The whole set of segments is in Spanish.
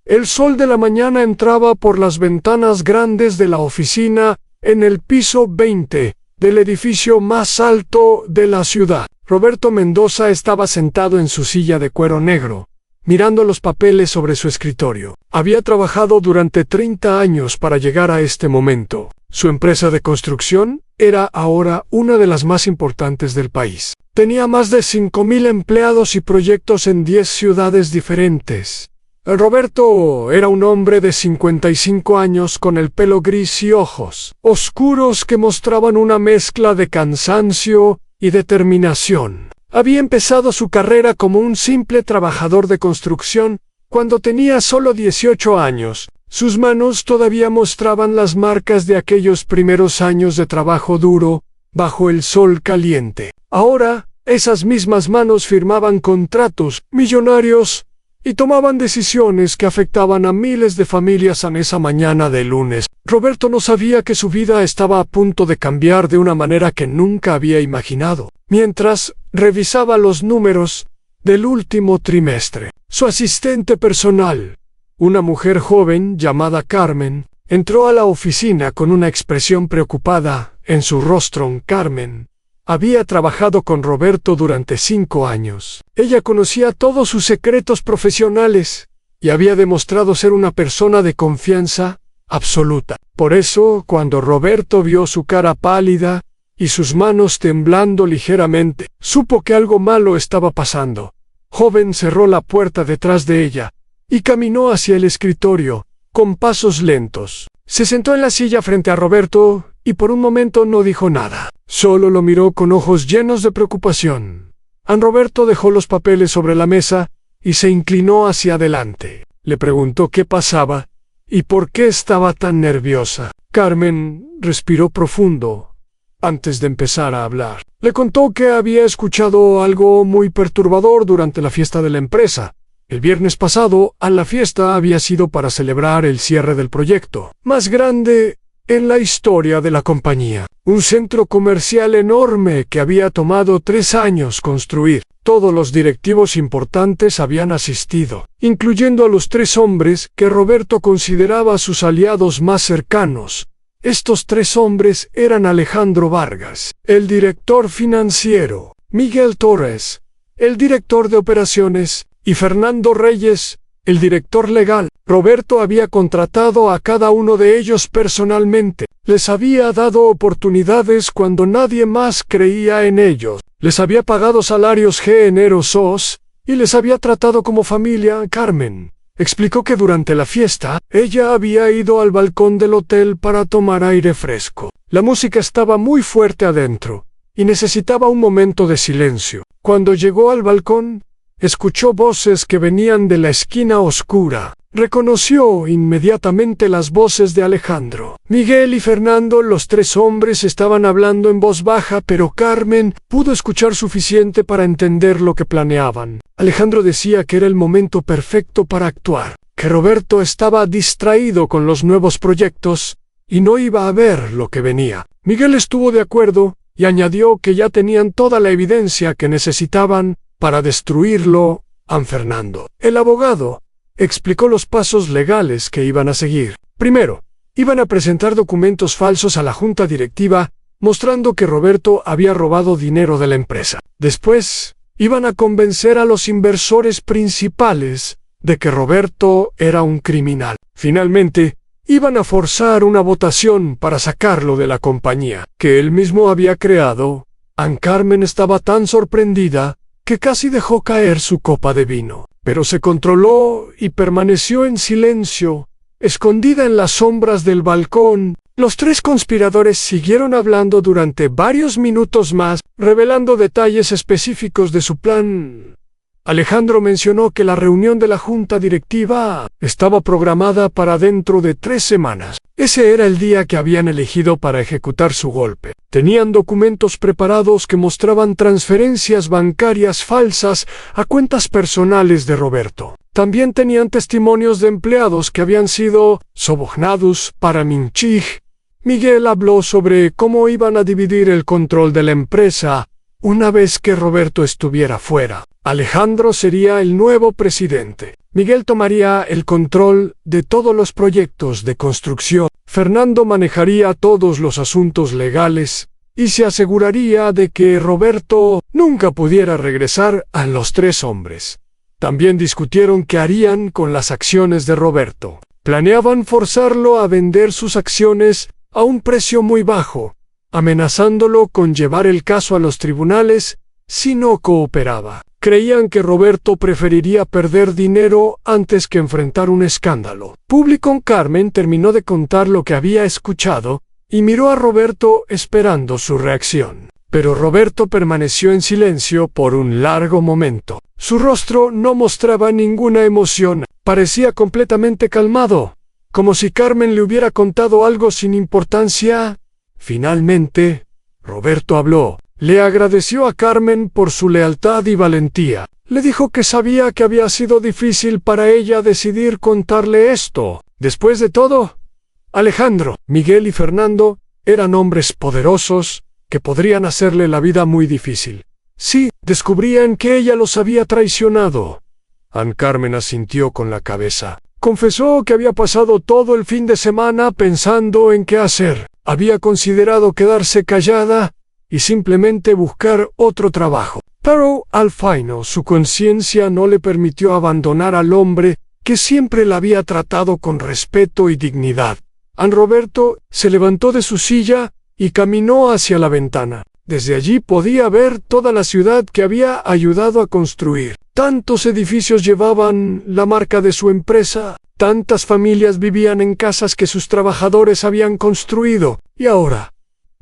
El sol de la mañana entraba por las ventanas grandes de la oficina en el piso 20 del edificio más alto de la ciudad. Roberto Mendoza estaba sentado en su silla de cuero negro, mirando los papeles sobre su escritorio. Había trabajado durante 30 años para llegar a este momento. Su empresa de construcción era ahora una de las más importantes del país. Tenía más de 5.000 empleados y proyectos en 10 ciudades diferentes. Roberto era un hombre de 55 años con el pelo gris y ojos oscuros que mostraban una mezcla de cansancio y determinación. Había empezado su carrera como un simple trabajador de construcción cuando tenía solo 18 años. Sus manos todavía mostraban las marcas de aquellos primeros años de trabajo duro bajo el sol caliente. Ahora, esas mismas manos firmaban contratos millonarios y tomaban decisiones que afectaban a miles de familias en esa mañana de lunes. Roberto no sabía que su vida estaba a punto de cambiar de una manera que nunca había imaginado. Mientras revisaba los números del último trimestre, su asistente personal, una mujer joven llamada Carmen, entró a la oficina con una expresión preocupada en su rostro. Carmen había trabajado con Roberto durante 5 años. Ella conocía todos sus secretos profesionales y había demostrado ser una persona de confianza absoluta. Por eso, cuando Roberto vio su cara pálida y sus manos temblando ligeramente, supo que algo malo estaba pasando. Joven cerró la puerta detrás de ella y caminó hacia el escritorio, con pasos lentos. Se sentó en la silla frente a Roberto y por un momento no dijo nada. Solo lo miró con ojos llenos de preocupación. Roberto dejó los papeles sobre la mesa y se inclinó hacia adelante. Le preguntó qué pasaba y por qué estaba tan nerviosa. Carmen respiró profundo antes de empezar a hablar. Le contó que había escuchado algo muy perturbador durante la fiesta de la empresa. El viernes pasado, la fiesta había sido para celebrar el cierre del proyecto más grande en la historia de la compañía. Un centro comercial enorme que había tomado 3 años construir. Todos los directivos importantes habían asistido, incluyendo a los 3 hombres que Roberto consideraba sus aliados más cercanos. Estos 3 hombres eran Alejandro Vargas, el director financiero, Miguel Torres, el director de operaciones, y Fernando Reyes, el director legal. Roberto había contratado a cada uno de ellos personalmente. Les había dado oportunidades cuando nadie más creía en ellos. Les había pagado salarios generosos y les había tratado como familia. Carmen explicó que durante la fiesta, ella había ido al balcón del hotel para tomar aire fresco. La música estaba muy fuerte adentro y necesitaba un momento de silencio. Cuando llegó al balcón, escuchó voces que venían de la esquina oscura. Reconoció inmediatamente las voces de Alejandro, Miguel y Fernando. Los 3 hombres estaban hablando en voz baja, pero Carmen pudo escuchar suficiente para entender lo que planeaban. Alejandro decía que era el momento perfecto para actuar, que Roberto estaba distraído con los nuevos proyectos y no iba a ver lo que venía. Miguel estuvo de acuerdo y añadió que ya tenían toda la evidencia que necesitaban para destruirlo a Fernando. El abogado explicó los pasos legales que iban a seguir. Primero, iban a presentar documentos falsos a la junta directiva mostrando que Roberto había robado dinero de la empresa. Después, iban a convencer a los inversores principales de que Roberto era un criminal. Finalmente, iban a forzar una votación para sacarlo de la compañía que él mismo había creado. Carmen estaba tan sorprendida que casi dejó caer su copa de vino, pero se controló y permaneció en silencio, escondida en las sombras del balcón. Los 3 conspiradores siguieron hablando durante varios minutos más, revelando detalles específicos de su plan. Alejandro mencionó que la reunión de la junta directiva estaba programada para dentro de 3 semanas. Ese era el día que habían elegido para ejecutar su golpe. Tenían documentos preparados que mostraban transferencias bancarias falsas a cuentas personales de Roberto. También tenían testimonios de empleados que habían sido sobornados para mentir. Miguel habló sobre cómo iban a dividir el control de la empresa una vez que Roberto estuviera fuera. Alejandro sería el nuevo presidente. Miguel tomaría el control de todos los proyectos de construcción. Fernando manejaría todos los asuntos legales y se aseguraría de que Roberto nunca pudiera regresar a los tres hombres. También discutieron qué harían con las acciones de Roberto. Planeaban forzarlo a vender sus acciones a un precio muy bajo, amenazándolo con llevar el caso a los tribunales si no cooperaba. Creían que Roberto preferiría perder dinero antes que enfrentar un escándalo. Público. Carmen terminó de contar lo que había escuchado y miró a Roberto esperando su reacción. Pero Roberto permaneció en silencio por un largo momento. Su rostro no mostraba ninguna emoción, parecía completamente calmado, como si Carmen le hubiera contado algo sin importancia. Finalmente, Roberto habló. Le agradeció a Carmen por su lealtad y valentía. Le dijo que sabía que había sido difícil para ella decidir contarle esto. Después de todo, Alejandro, Miguel y Fernando eran hombres poderosos que podrían hacerle la vida muy difícil. Sí, descubrían que ella los había traicionado. Carmen asintió con la cabeza. Confesó que había pasado todo el fin de semana pensando en qué hacer. Había considerado quedarse callada y simplemente buscar otro trabajo. Pero al fin su conciencia no le permitió abandonar al hombre que siempre la había tratado con respeto y dignidad. Roberto se levantó de su silla y caminó hacia la ventana. Desde allí podía ver toda la ciudad que había ayudado a construir. Tantos edificios llevaban la marca de su empresa, tantas familias vivían en casas que sus trabajadores habían construido, y ahora,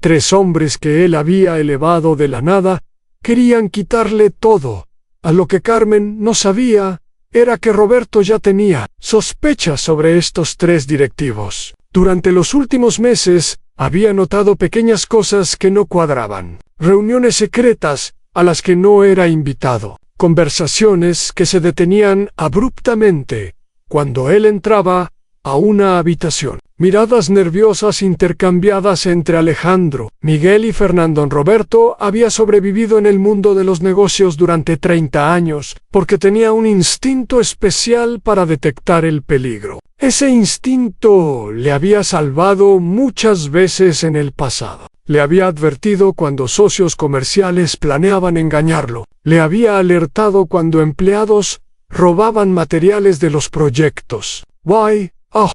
tres hombres que él había elevado de la nada querían quitarle todo. A lo que Carmen no sabía era que Roberto ya tenía sospechas sobre estos tres directivos. Durante los últimos meses había notado pequeñas cosas que no cuadraban. Reuniones secretas a las que no era invitado. Conversaciones que se detenían abruptamente cuando él entraba a una habitación. Miradas nerviosas intercambiadas entre Alejandro, Miguel y Fernando. Roberto había sobrevivido en el mundo de los negocios durante 30 años porque tenía un instinto especial para detectar el peligro. Ese instinto le había salvado muchas veces en el pasado. Le había advertido cuando socios comerciales planeaban engañarlo. Le había alertado cuando empleados robaban materiales de los proyectos.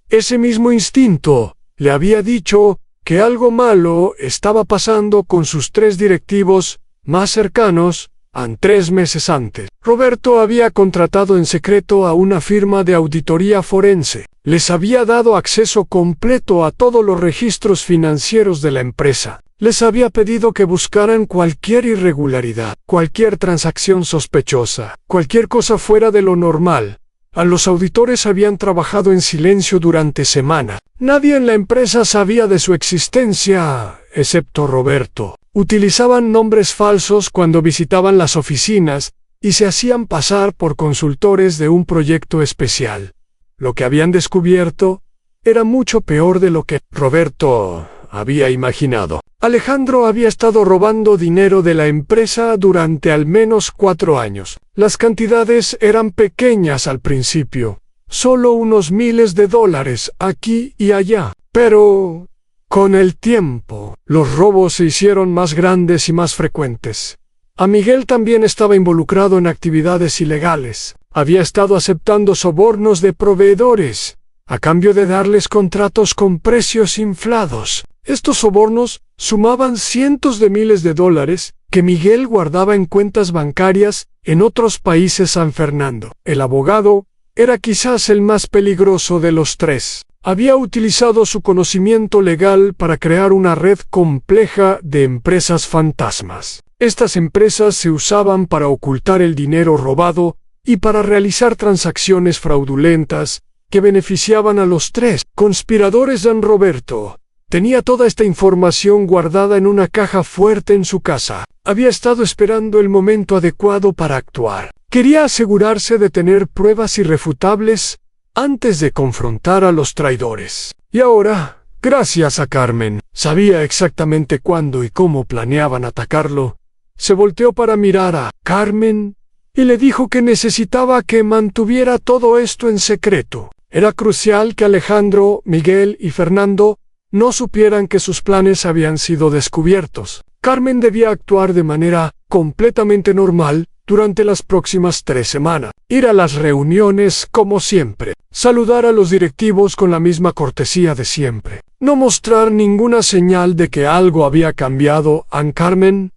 Ese mismo instinto le había dicho que algo malo estaba pasando con sus tres directivos más cercanos 3 meses antes. Roberto había contratado en secreto a una firma de auditoría forense. Les había dado acceso completo a todos los registros financieros de la empresa. Les había pedido que buscaran cualquier irregularidad, cualquier transacción sospechosa, cualquier cosa fuera de lo normal. Los auditores habían trabajado en silencio durante semanas. Nadie en la empresa sabía de su existencia, excepto Roberto. Utilizaban nombres falsos cuando visitaban las oficinas y se hacían pasar por consultores de un proyecto especial. Lo que habían descubierto era mucho peor de lo que Roberto había imaginado. Alejandro había estado robando dinero de la empresa durante al menos 4 años. Las cantidades eran pequeñas al principio, solo unos miles de dólares aquí y allá. Pero con el tiempo, los robos se hicieron más grandes y más frecuentes. Miguel también estaba involucrado en actividades ilegales. Había estado aceptando sobornos de proveedores a cambio de darles contratos con precios inflados. Estos sobornos sumaban cientos de miles de dólares que Miguel guardaba en cuentas bancarias en otros países. San Fernando, el abogado, era quizás el más peligroso de los tres. Había utilizado su conocimiento legal para crear una red compleja de empresas fantasmas. Estas empresas se usaban para ocultar el dinero robado y para realizar transacciones fraudulentas que beneficiaban a los tres conspiradores. Roberto tenía toda esta información guardada en una caja fuerte en su casa. Había estado esperando el momento adecuado para actuar. Quería asegurarse de tener pruebas irrefutables antes de confrontar a los traidores. Y ahora, gracias a Carmen, sabía exactamente cuándo y cómo planeaban atacarlo. Se volteó para mirar a Carmen y le dijo que necesitaba que mantuviera todo esto en secreto. Era crucial que Alejandro, Miguel y Fernando no supieran que sus planes habían sido descubiertos. Carmen debía actuar de manera completamente normal durante las próximas 3 semanas. Ir a las reuniones como siempre. Saludar a los directivos con la misma cortesía de siempre. No mostrar ninguna señal de que algo había cambiado. Carmen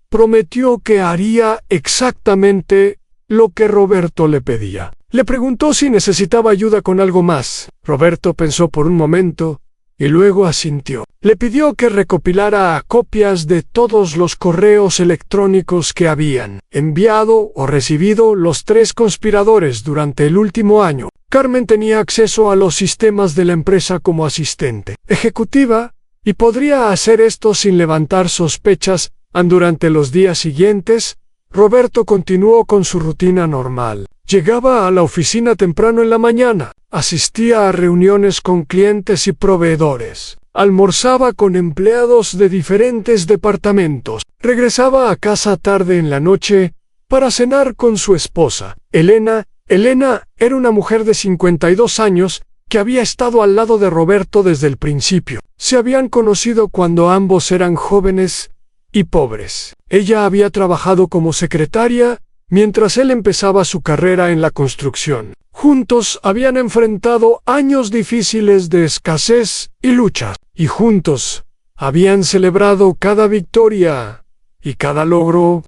prometió que haría exactamente lo que Roberto le pedía. Le preguntó si necesitaba ayuda con algo más. Roberto pensó por un momento y luego asintió. Le pidió que recopilara copias de todos los correos electrónicos que habían enviado o recibido los 3 conspiradores durante el último año. Carmen tenía acceso a los sistemas de la empresa como asistente ejecutiva y podría hacer esto sin levantar sospechas. Durante los días siguientes, Roberto continuó con su rutina normal. Llegaba a la oficina temprano en la mañana, asistía a reuniones con clientes y proveedores, almorzaba con empleados de diferentes departamentos, regresaba a casa tarde en la noche para cenar con su esposa, Elena. Elena era una mujer de 52 años que había estado al lado de Roberto desde el principio. Se habían conocido cuando ambos eran jóvenes y pobres. Ella había trabajado como secretaria mientras él empezaba su carrera en la construcción. Juntos habían enfrentado años difíciles de escasez y lucha, y juntos habían celebrado cada victoria y cada logro.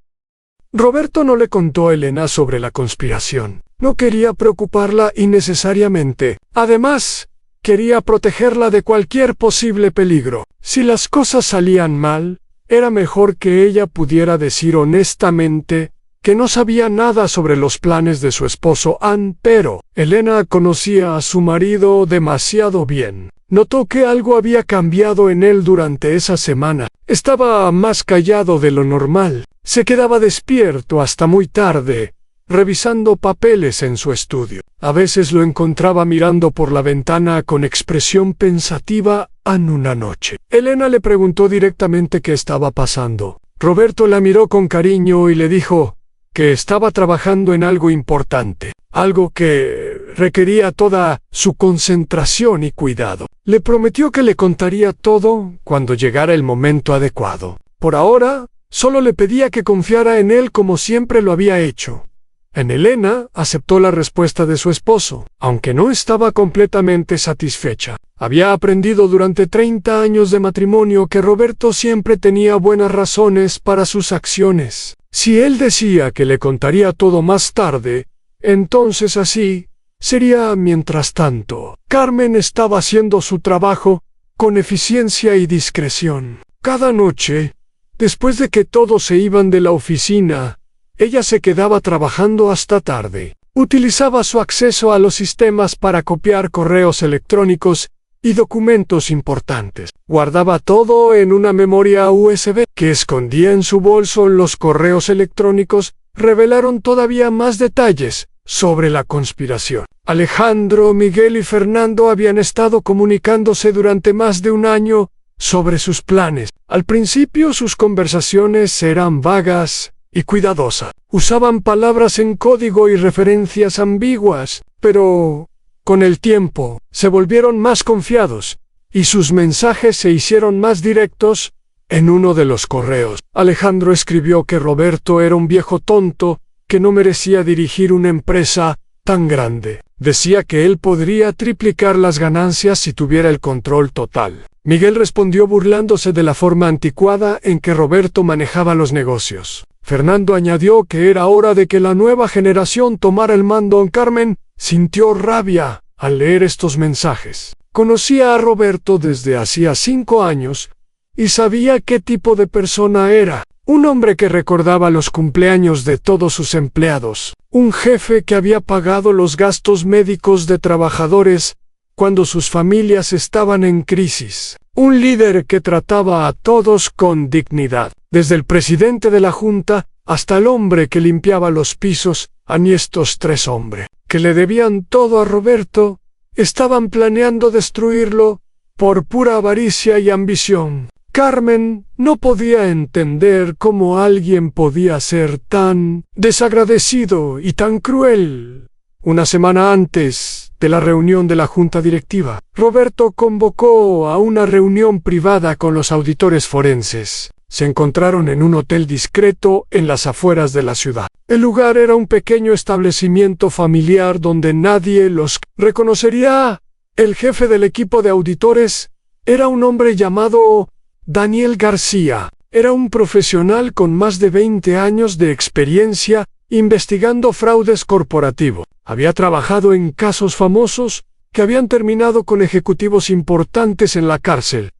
Roberto no le contó a Elena sobre la conspiración. No quería preocuparla innecesariamente. Además, quería protegerla de cualquier posible peligro. Si las cosas salían mal, era mejor que ella pudiera decir honestamente que no sabía nada sobre los planes de su esposo pero Elena conocía a su marido demasiado bien. Notó que algo había cambiado en él durante esa semana. Estaba más callado de lo normal. Se quedaba despierto hasta muy tarde, revisando papeles en su estudio. A veces lo encontraba mirando por la ventana con expresión pensativa en una noche. Elena le preguntó directamente qué estaba pasando. Roberto la miró con cariño y le dijo que estaba trabajando en algo importante, algo que requería toda su concentración y cuidado. Le prometió que le contaría todo cuando llegara el momento adecuado. Por ahora, solo le pedía que confiara en él como siempre lo había hecho. Elena aceptó la respuesta de su esposo, aunque no estaba completamente satisfecha. Había aprendido durante 30 años de matrimonio que Roberto siempre tenía buenas razones para sus acciones. Si él decía que le contaría todo más tarde, entonces así sería mientras tanto. Carmen estaba haciendo su trabajo con eficiencia y discreción. Cada noche, después de que todos se iban de la oficina, ella se quedaba trabajando hasta tarde. Utilizaba su acceso a los sistemas para copiar correos electrónicos y documentos importantes. Guardaba todo en una memoria USB que escondía en su bolso. Los correos electrónicos revelaron todavía más detalles sobre la conspiración. Alejandro, Miguel y Fernando habían estado comunicándose durante más de un año sobre sus planes. Al principio sus conversaciones eran vagas y cuidadosas. Usaban palabras en código y referencias ambiguas, pero con el tiempo se volvieron más confiados y sus mensajes se hicieron más directos. En uno de los correos, Alejandro escribió que Roberto era un viejo tonto que no merecía dirigir una empresa tan grande. Decía que él podría triplicar las ganancias si tuviera el control total. Miguel respondió burlándose de la forma anticuada en que Roberto manejaba los negocios. Fernando añadió que era hora de que la nueva generación tomara el mando. Carmen sintió rabia al leer estos mensajes. Conocía a Roberto desde hacía 5 años y sabía qué tipo de persona era. Un hombre que recordaba los cumpleaños de todos sus empleados. Un jefe que había pagado los gastos médicos de trabajadores cuando sus familias estaban en crisis. Un líder que trataba a todos con dignidad. Desde el presidente de la junta hasta el hombre que limpiaba los pisos. Estos 3 hombres, que le debían todo a Roberto, estaban planeando destruirlo por pura avaricia y ambición. Carmen no podía entender cómo alguien podía ser tan desagradecido y tan cruel. Una semana antes de la reunión de la junta directiva, Roberto convocó a una reunión privada con los auditores forenses. Se encontraron en un hotel discreto en las afueras de la ciudad. El lugar era un pequeño establecimiento familiar donde nadie los reconocería. El jefe del equipo de auditores era un hombre llamado Daniel García. Era un profesional con más de 20 años de experiencia investigando fraudes corporativos. Había trabajado en casos famosos que habían terminado con ejecutivos importantes en la cárcel.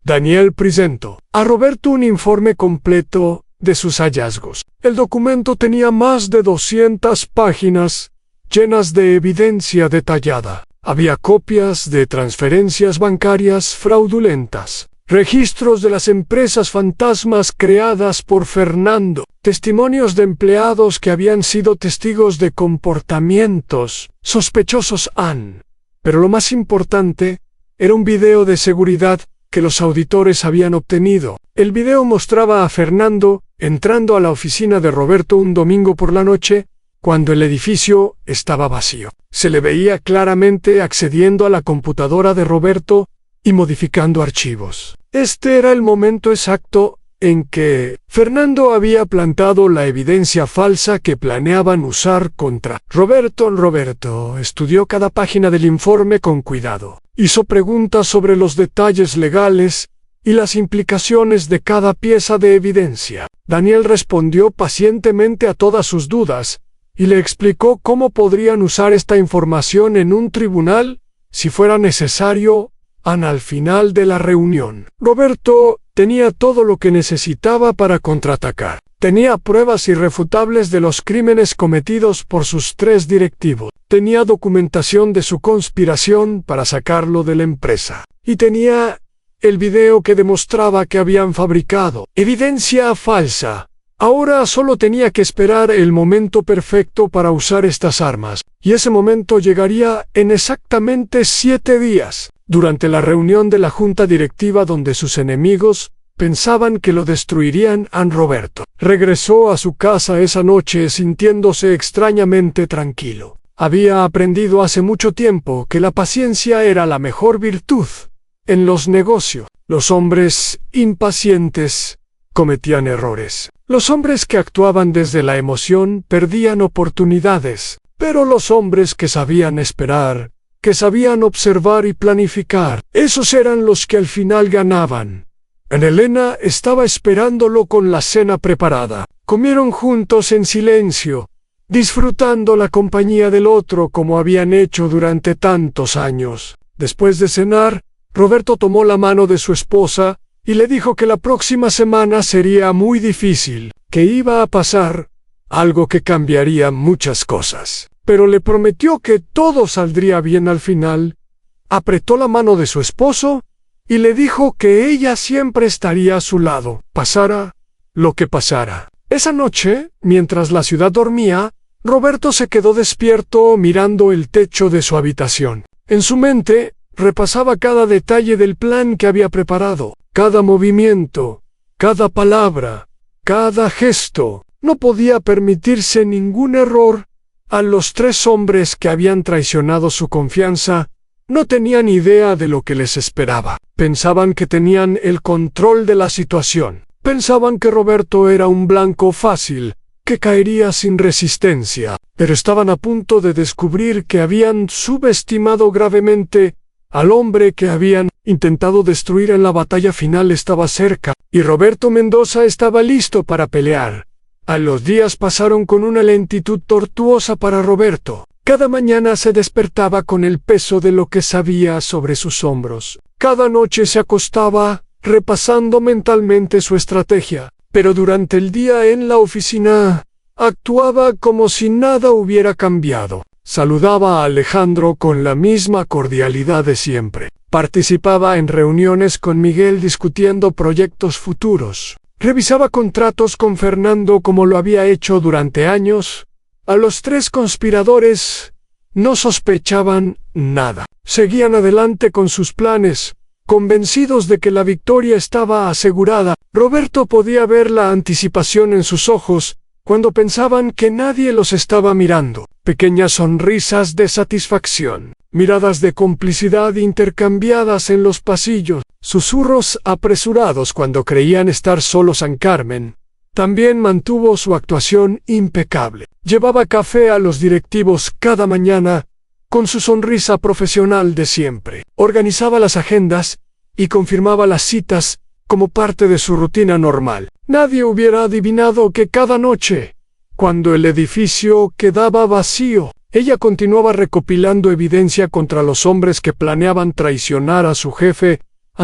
Daniel presentó a Roberto un informe completo de sus hallazgos. El documento tenía más de 200 páginas llenas de evidencia detallada. Había copias de transferencias bancarias fraudulentas, registros de las empresas fantasmas creadas por Fernando, testimonios de empleados que habían sido testigos de comportamientos sospechosos. Pero lo más importante era un video de seguridad que los auditores habían obtenido. El video mostraba a Fernando entrando a la oficina de Roberto un domingo por la noche, cuando el edificio estaba vacío. Se le veía claramente accediendo a la computadora de Roberto y modificando archivos. Este era el momento exacto en que Fernando había plantado la evidencia falsa que planeaban usar contra Roberto. Roberto estudió cada página del informe con cuidado. Hizo preguntas sobre los detalles legales y las implicaciones de cada pieza de evidencia. Daniel respondió pacientemente a todas sus dudas y le explicó cómo podrían usar esta información en un tribunal si fuera necesario. Al final de la reunión, Roberto tenía todo lo que necesitaba para contraatacar. Tenía pruebas irrefutables de los crímenes cometidos por sus 3 directivos. Tenía documentación de su conspiración para sacarlo de la empresa. Y tenía el video que demostraba que habían fabricado evidencia falsa. Ahora solo tenía que esperar el momento perfecto para usar estas armas. Y ese momento llegaría en exactamente 7 días. Durante la reunión de la junta directiva donde sus enemigos pensaban que lo destruirían, Roberto regresó a su casa esa noche sintiéndose extrañamente tranquilo. Había aprendido hace mucho tiempo que la paciencia era la mejor virtud en los negocios. Los hombres impacientes cometían errores. Los hombres que actuaban desde la emoción perdían oportunidades, pero los hombres que sabían esperar, que sabían observar y planificar, esos eran los que al final ganaban. Elena estaba esperándolo con la cena preparada. Comieron juntos en silencio, disfrutando la compañía del otro como habían hecho durante tantos años. Después de cenar, Roberto tomó la mano de su esposa y le dijo que la próxima semana sería muy difícil, que iba a pasar algo que cambiaría muchas cosas. Pero le prometió que todo saldría bien al final. Apretó la mano de su esposo y le dijo que ella siempre estaría a su lado, pasara lo que pasara. Esa noche, mientras la ciudad dormía, Roberto se quedó despierto mirando el techo de su habitación. En su mente, repasaba cada detalle del plan que había preparado, cada movimiento, cada palabra, cada gesto. No podía permitirse ningún error. A los 3 hombres que habían traicionado su confianza, no tenían idea de lo que les esperaba. Pensaban que tenían el control de la situación. Pensaban que Roberto era un blanco fácil, que caería sin resistencia. Pero estaban a punto de descubrir que habían subestimado gravemente al hombre que habían intentado destruir en la batalla final. Estaba cerca, y Roberto Mendoza estaba listo para pelear. Los días pasaron con una lentitud tortuosa para Roberto. Cada mañana se despertaba con el peso de lo que sabía sobre sus hombros. Cada noche se acostaba repasando mentalmente su estrategia. Pero durante el día en la oficina, actuaba como si nada hubiera cambiado. Saludaba a Alejandro con la misma cordialidad de siempre. Participaba en reuniones con Miguel discutiendo proyectos futuros. Revisaba contratos con Fernando como lo había hecho durante años. A los 3 conspiradores no sospechaban nada. Seguían adelante con sus planes, convencidos de que la victoria estaba asegurada. Roberto podía ver la anticipación en sus ojos cuando pensaban que nadie los estaba mirando. Pequeñas sonrisas de satisfacción, miradas de complicidad intercambiadas en los pasillos, susurros apresurados cuando creían estar solos en Carmen. También mantuvo su actuación impecable. Llevaba café a los directivos cada mañana, con su sonrisa profesional de siempre. Organizaba las agendas y confirmaba las citas como parte de su rutina normal. Nadie hubiera adivinado que cada noche, cuando el edificio quedaba vacío, ella continuaba recopilando evidencia contra los hombres que planeaban traicionar a su jefe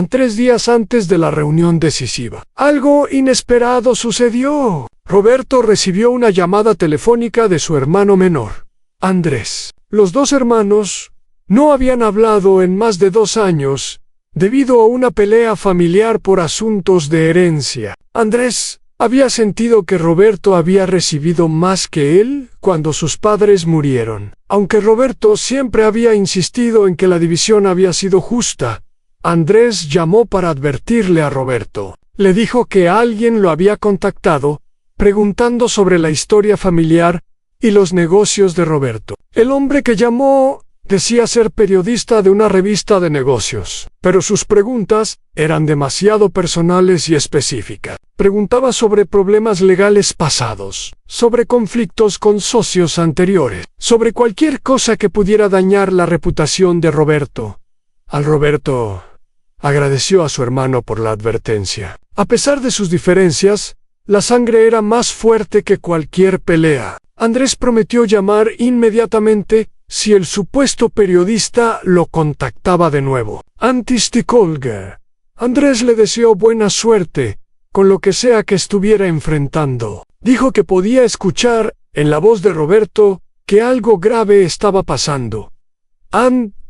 3 días antes de la reunión decisiva. Algo inesperado sucedió. Roberto recibió una llamada telefónica de su hermano menor, Andrés. Los dos hermanos no habían hablado en más de 2 años, debido a una pelea familiar por asuntos de herencia. Andrés había sentido que Roberto había recibido más que él cuando sus padres murieron. Aunque Roberto siempre había insistido en que la división había sido justa, Andrés llamó para advertirle a Roberto. Le dijo que alguien lo había contactado, preguntando sobre la historia familiar y los negocios de Roberto. El hombre que llamó decía ser periodista de una revista de negocios, pero sus preguntas eran demasiado personales y específicas. Preguntaba sobre problemas legales pasados, sobre conflictos con socios anteriores, sobre cualquier cosa que pudiera dañar la reputación de Roberto. Roberto agradeció a su hermano por la advertencia. A pesar de sus diferencias, la sangre era más fuerte que cualquier pelea. Andrés prometió llamar inmediatamente si el supuesto periodista lo contactaba de nuevo. Antes de colgar, Andrés le deseó buena suerte con lo que sea que estuviera enfrentando. Dijo que podía escuchar en la voz de Roberto que algo grave estaba pasando.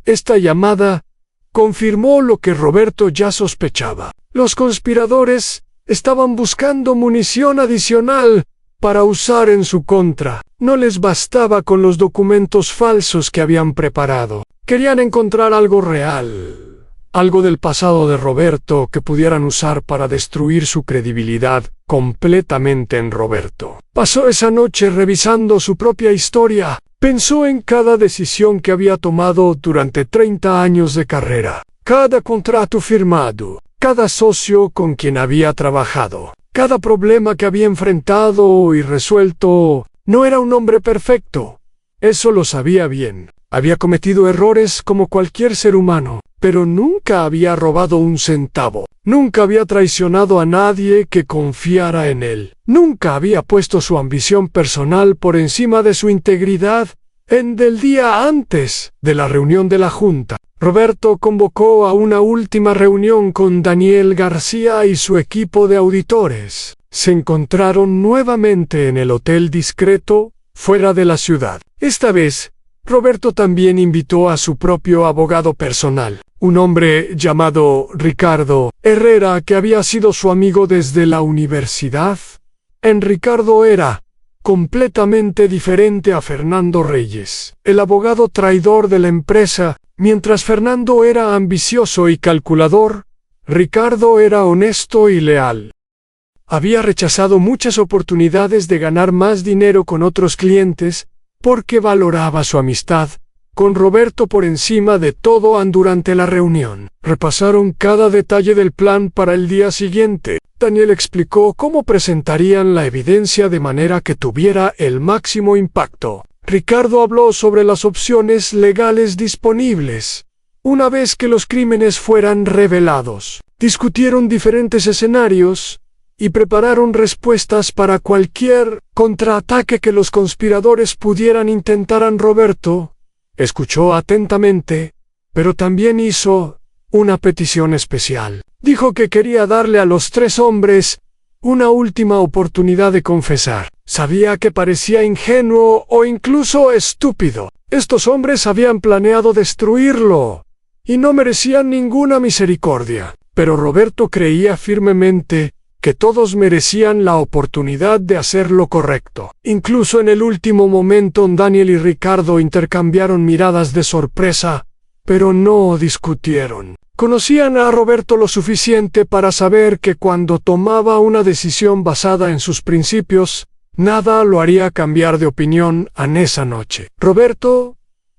Esta llamada confirmó lo que Roberto ya sospechaba. Los conspiradores estaban buscando munición adicional para usar en su contra. No les bastaba con los documentos falsos que habían preparado. Querían encontrar algo real, algo del pasado de Roberto que pudieran usar para destruir su credibilidad completamente en Roberto. Pasó esa noche revisando su propia historia. Pensó en cada decisión que había tomado durante 30 años de carrera, cada contrato firmado, cada socio con quien había trabajado, cada problema que había enfrentado y resuelto. No era un hombre perfecto, eso lo sabía bien. Había cometido errores como cualquier ser humano, pero nunca había robado un centavo. Nunca había traicionado a nadie que confiara en él. Nunca había puesto su ambición personal por encima de su integridad. Del día antes de la reunión de la Junta, Roberto convocó a una última reunión con Daniel García y su equipo de auditores. Se encontraron nuevamente en el hotel discreto, fuera de la ciudad. Esta vez, Roberto también invitó a su propio abogado personal, un hombre llamado Ricardo Herrera que había sido su amigo desde la universidad. Ricardo era completamente diferente a Fernando Reyes, el abogado traidor de la empresa. Mientras Fernando era ambicioso y calculador, Ricardo era honesto y leal. Había rechazado muchas oportunidades de ganar más dinero con otros clientes porque valoraba su amistad con Roberto por encima de todo. Durante la reunión, repasaron cada detalle del plan para el día siguiente. Daniel explicó cómo presentarían la evidencia de manera que tuviera el máximo impacto. Ricardo habló sobre las opciones legales disponibles una vez que los crímenes fueran revelados. Discutieron diferentes escenarios y prepararon respuestas para cualquier contraataque que los conspiradores pudieran intentar. Roberto escuchó atentamente, pero también hizo una petición especial. Dijo que quería darle a los 3 hombres una última oportunidad de confesar. Sabía que parecía ingenuo o incluso estúpido. Estos hombres habían planeado destruirlo y no merecían ninguna misericordia. Pero Roberto creía firmemente que todos merecían la oportunidad de hacer lo correcto. Incluso en el último momento, Daniel y Ricardo intercambiaron miradas de sorpresa, pero no discutieron. Conocían a Roberto lo suficiente para saber que cuando tomaba una decisión basada en sus principios, nada lo haría cambiar de opinión en esa noche. Roberto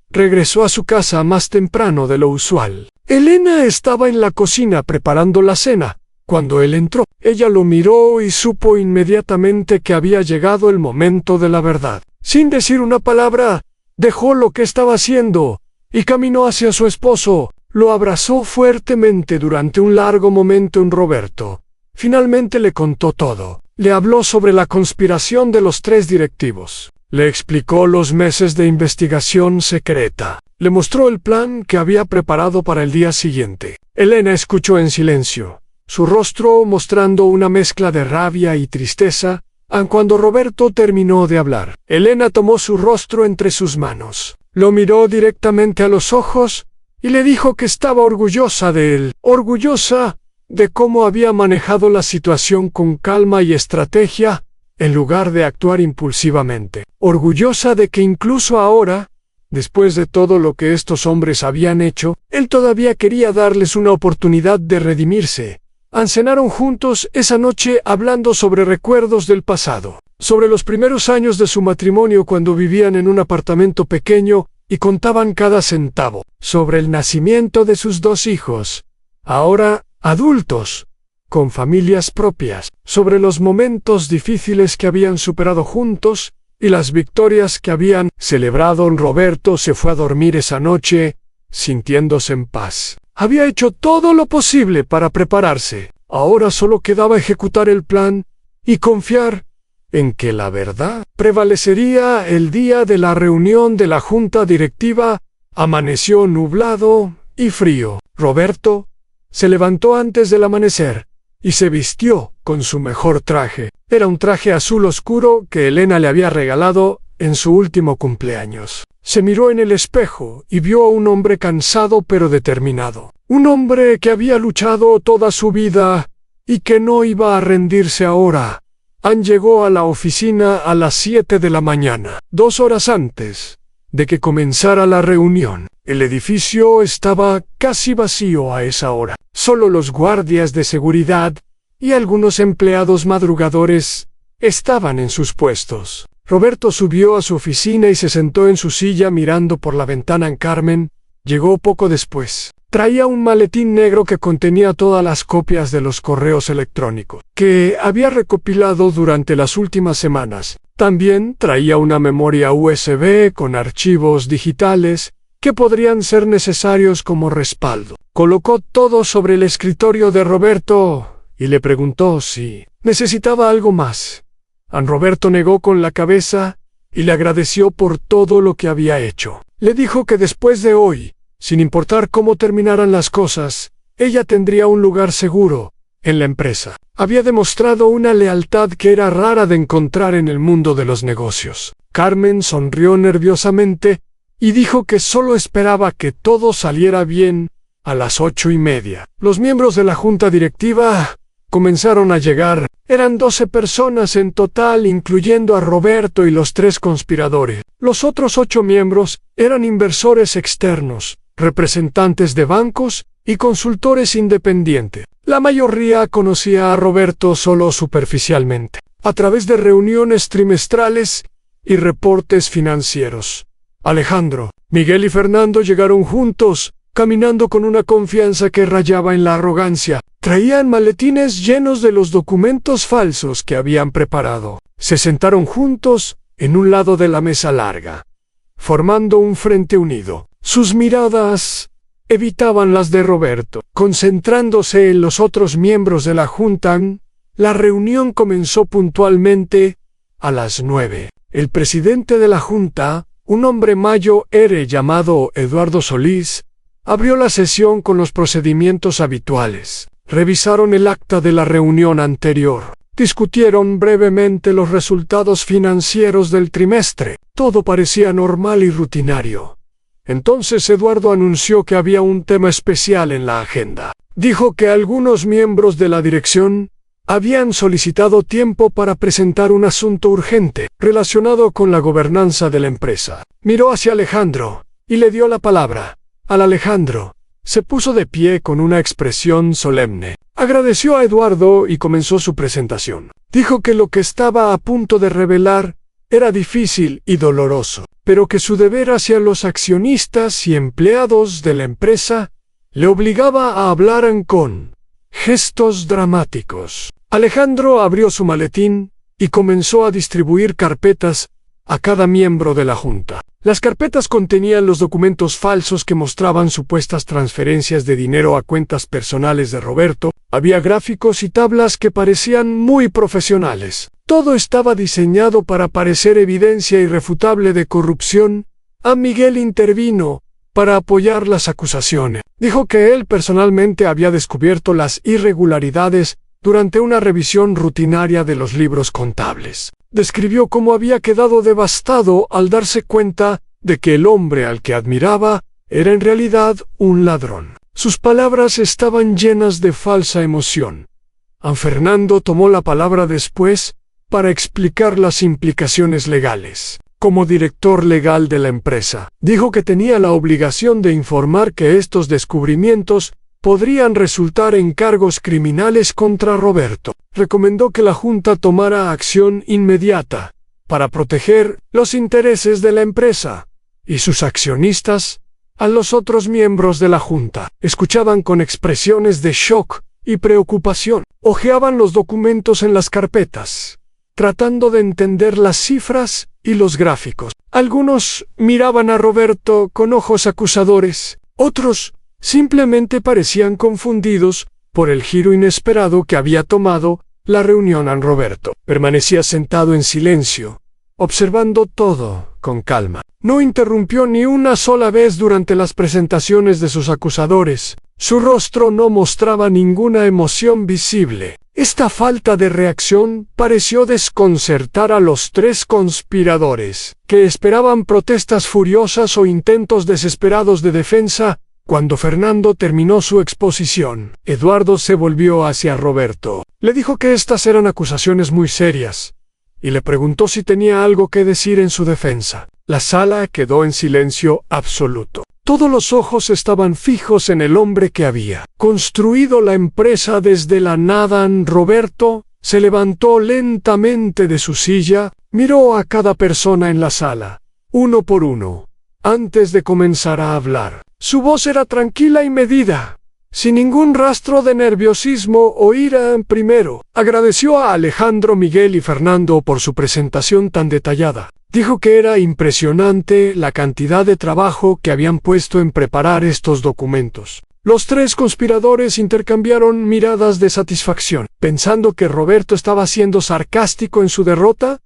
regresó a su casa más temprano de lo usual. Elena estaba en la cocina preparando la cena. Cuando él entró, ella lo miró y supo inmediatamente que había llegado el momento de la verdad. Sin decir una palabra, dejó lo que estaba haciendo y caminó hacia su esposo. Lo abrazó fuertemente durante un largo momento en Roberto. Finalmente le contó todo. Le habló sobre la conspiración de los 3 directivos. Le explicó los meses de investigación secreta. Le mostró el plan que había preparado para el día siguiente. Elena escuchó en silencio, su rostro mostrando una mezcla de rabia y tristeza, aun cuando Roberto terminó de hablar. Elena tomó su rostro entre sus manos. Lo miró directamente a los ojos y le dijo que estaba orgullosa de él, orgullosa de cómo había manejado la situación con calma y estrategia, en lugar de actuar impulsivamente. Orgullosa de que incluso ahora, después de todo lo que estos hombres habían hecho, él todavía quería darles una oportunidad de redimirse. Cenaron juntos esa noche hablando sobre recuerdos del pasado, sobre los primeros años de su matrimonio cuando vivían en un apartamento pequeño y contaban cada centavo, sobre el nacimiento de sus 2 hijos, ahora adultos, con familias propias, sobre los momentos difíciles que habían superado juntos y las victorias que habían celebrado. Roberto se fue a dormir esa noche, sintiéndose en paz. Había hecho todo lo posible para prepararse. Ahora solo quedaba ejecutar el plan y confiar en que la verdad prevalecería. El día de la reunión de la junta directiva amaneció nublado y frío. Roberto se levantó antes del amanecer y se vistió con su mejor traje. Era un traje azul oscuro que Elena le había regalado en su último cumpleaños. Se miró en el espejo y vio a un hombre cansado pero determinado. Un hombre que había luchado toda su vida y que no iba a rendirse ahora. Llegó a la oficina a las 7 de la mañana, 2 horas antes de que comenzara la reunión. El edificio estaba casi vacío a esa hora. Solo los guardias de seguridad y algunos empleados madrugadores estaban en sus puestos. Roberto subió a su oficina y se sentó en su silla mirando por la ventana en Carmen. Llegó poco después. Traía un maletín negro que contenía todas las copias de los correos electrónicos que había recopilado durante las últimas semanas. También traía una memoria USB con archivos digitales que podrían ser necesarios como respaldo. Colocó todo sobre el escritorio de Roberto y le preguntó si necesitaba algo más. Roberto negó con la cabeza y le agradeció por todo lo que había hecho. Le dijo que después de hoy, sin importar cómo terminaran las cosas, ella tendría un lugar seguro en la empresa. Había demostrado una lealtad que era rara de encontrar en el mundo de los negocios. Carmen sonrió nerviosamente y dijo que solo esperaba que todo saliera bien a las 8:30. Los miembros de la junta directiva comenzaron a llegar. Eran 12 personas en total, incluyendo a Roberto y los 3 conspiradores. Los otros 8 miembros eran inversores externos, representantes de bancos y consultores independientes. La mayoría conocía a Roberto solo superficialmente, a través de reuniones trimestrales y reportes financieros. Alejandro, Miguel y Fernando llegaron juntos, caminando con una confianza que rayaba en la arrogancia. Traían maletines llenos de los documentos falsos que habían preparado. Se sentaron juntos en un lado de la mesa larga, formando un frente unido. Sus miradas evitaban las de Roberto. Concentrándose en los otros miembros de la junta, la reunión comenzó puntualmente a las 9. El presidente de la junta, un hombre mayor llamado Eduardo Solís, abrió la sesión con los procedimientos habituales. Revisaron el acta de la reunión anterior. Discutieron brevemente los resultados financieros del trimestre. Todo parecía normal y rutinario. Entonces Eduardo anunció que había un tema especial en la agenda. Dijo que algunos miembros de la dirección habían solicitado tiempo para presentar un asunto urgente relacionado con la gobernanza de la empresa. Miró hacia Alejandro y le dio la palabra. Al Alejandro Se puso de pie con una expresión solemne. Agradeció a Eduardo y comenzó su presentación. Dijo que lo que estaba a punto de revelar era difícil y doloroso, pero que su deber hacia los accionistas y empleados de la empresa le obligaba a hablar con gestos dramáticos. Alejandro abrió su maletín y comenzó a distribuir carpetas a cada miembro de la junta. Las carpetas contenían los documentos falsos que mostraban supuestas transferencias de dinero a cuentas personales de Roberto. Había gráficos y tablas que parecían muy profesionales. Todo estaba diseñado para parecer evidencia irrefutable de corrupción. Miguel intervino para apoyar las acusaciones. Dijo que él personalmente había descubierto las irregularidades durante una revisión rutinaria de los libros contables. Describió cómo había quedado devastado al darse cuenta de que el hombre al que admiraba era en realidad un ladrón. Sus palabras estaban llenas de falsa emoción. Fernando tomó la palabra después para explicar las implicaciones legales. Como director legal de la empresa, dijo que tenía la obligación de informar que estos descubrimientos podrían resultar en cargos criminales contra Roberto. Recomendó que la Junta tomara acción inmediata para proteger los intereses de la empresa y sus accionistas. A los otros miembros de la Junta escuchaban con expresiones de shock y preocupación. Hojeaban los documentos en las carpetas, tratando de entender las cifras y los gráficos. Algunos miraban a Roberto con ojos acusadores, otros simplemente parecían confundidos por el giro inesperado que había tomado la reunión en Roberto. Permanecía sentado en silencio, observando todo con calma. No interrumpió ni una sola vez durante las presentaciones de sus acusadores. Su rostro no mostraba ninguna emoción visible. Esta falta de reacción pareció desconcertar a los tres conspiradores, que esperaban protestas furiosas o intentos desesperados de defensa. Cuando Fernando terminó su exposición, Eduardo se volvió hacia Roberto. Le dijo que estas eran acusaciones muy serias, y le preguntó si tenía algo que decir en su defensa. La sala quedó en silencio absoluto. Todos los ojos estaban fijos en el hombre que había construido la empresa desde la nada. Roberto se levantó lentamente de su silla, miró a cada persona en la sala, uno por uno, antes de comenzar a hablar. Su voz era tranquila y medida, sin ningún rastro de nerviosismo o ira. Primero, agradeció a Alejandro, Miguel y Fernando por su presentación tan detallada. Dijo que era impresionante la cantidad de trabajo que habían puesto en preparar estos documentos. Los tres conspiradores intercambiaron miradas de satisfacción, pensando que Roberto estaba siendo sarcástico en su derrota.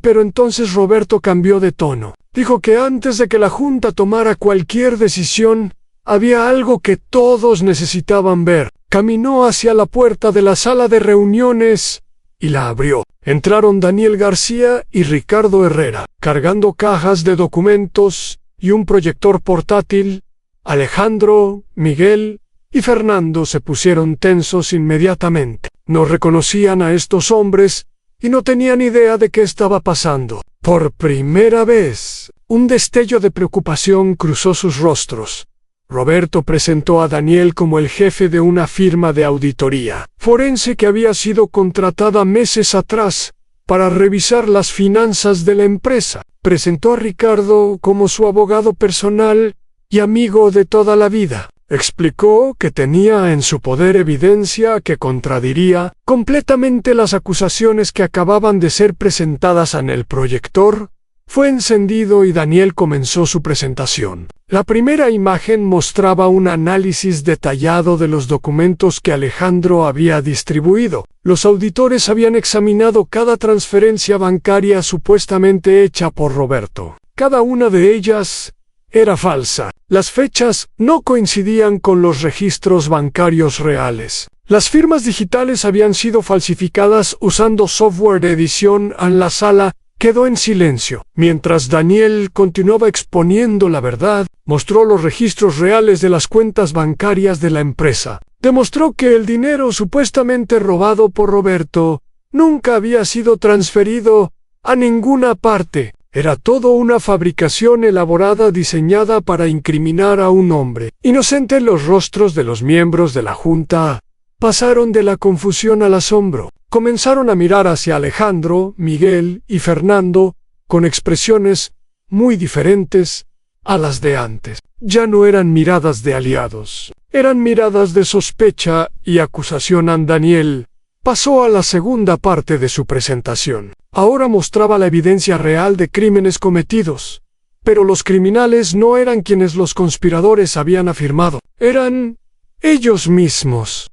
Pero entonces Roberto cambió de tono. Dijo que antes de que la Junta tomara cualquier decisión, había algo que todos necesitaban ver. Caminó hacia la puerta de la sala de reuniones y la abrió. Entraron Daniel García y Ricardo Herrera, cargando cajas de documentos y un proyector portátil. Alejandro, Miguel y Fernando se pusieron tensos inmediatamente. No reconocían a estos hombres y no tenían idea de qué estaba pasando. Por primera vez, un destello de preocupación cruzó sus rostros. Roberto presentó a Daniel como el jefe de una firma de auditoría forense que había sido contratada meses atrás para revisar las finanzas de la empresa. Presentó a Ricardo como su abogado personal y amigo de toda la vida. Explicó que tenía en su poder evidencia que contradiría completamente las acusaciones que acababan de ser presentadas en el proyector. Fue encendido y Daniel comenzó su presentación. La primera imagen mostraba un análisis detallado de los documentos que Alejandro había distribuido. Los auditores habían examinado cada transferencia bancaria supuestamente hecha por Roberto. Cada una de ellas era falsa. Las fechas no coincidían con los registros bancarios reales. Las firmas digitales habían sido falsificadas usando software de edición. En la sala quedó en silencio. Mientras Daniel continuaba exponiendo la verdad, mostró los registros reales de las cuentas bancarias de la empresa. Demostró que el dinero supuestamente robado por Roberto nunca había sido transferido a ninguna parte. Era todo una fabricación elaborada diseñada para incriminar a un hombre inocente. Los rostros de los miembros de la junta pasaron de la confusión al asombro. Comenzaron a mirar hacia Alejandro, Miguel y Fernando con expresiones muy diferentes a las de antes. Ya no eran miradas de aliados, eran miradas de sospecha y acusación. Daniel pasó a la segunda parte de su presentación. Ahora mostraba la evidencia real de crímenes cometidos, pero los criminales no eran quienes los conspiradores habían afirmado, eran ellos mismos.